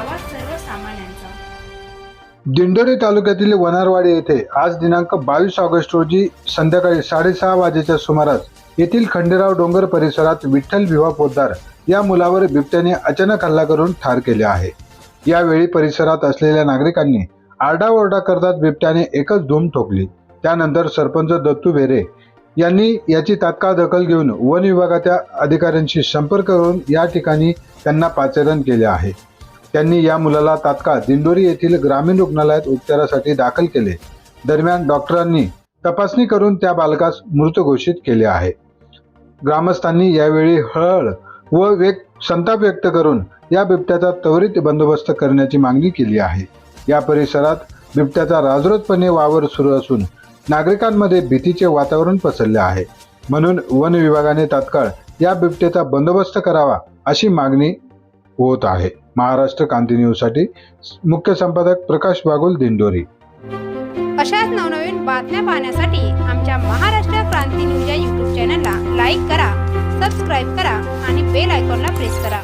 आवाज सर्वसामान्यांचा। दिंडोरी तालुक्यातील वनारवाडी येथे आज दिनांक 22 ऑगस्ट रोजी संध्याकाळी 6:30 वाजेच्या सुमारास येथील खंडेराव डोंगर परिसरात विठ्ठल भिवा पोद्दार या मुलावर बिबट्याने अचानक हल्ला करून ठार केले आहे। यावेळी परिसरात असलेल्या नागरिकांनी आरडाओरडा करतात बिबट्याने एकच धूम ठोकली। त्यानंतर सरपंच दत्तू भेरे यांनी याची तात्काळ दखल घेऊन वन विभागाच्या अधिकाऱ्यांशी संपर्क करून या ठिकाणी त्यांना पाचारण केले आहे। त्यांनी या मुलाला तात्काळ दिंडोरी येथील ग्रामीण रुग्णालयात उपचारासाठी दाखल केले। दरम्यान डॉक्टरांनी तपासणी करून त्या बालकास मृत घोषित केले आहे। ग्रामस्थांनी यावेळी हळहळ व संताप व्यक्त करून या बिबट्याचा त्वरित बंदोबस्त करण्याची मागणी केली आहे। या परिसरात बिबट्याचा राजरोसपणे वावर सुरू असून नागरिकांमध्ये भीतीचे वातावरण पसरले आहे। म्हणून वन विभागाने तात्काळ या बिबट्याचा बंदोबस्त करावा अशी मागणी होत आहे। महाराष्ट्र क्रांती न्यूज साठी मुख्य संपादक प्रकाश बागुल, दिंडोरी। अशाच नवनवीन बातम्या पाहण्यासाठी आमच्या महाराष्ट्र क्रांती न्यूज या YouTube चॅनलला लाईक करा, सबस्क्राईब करा आणि बेल आयकॉनला प्रेस करा।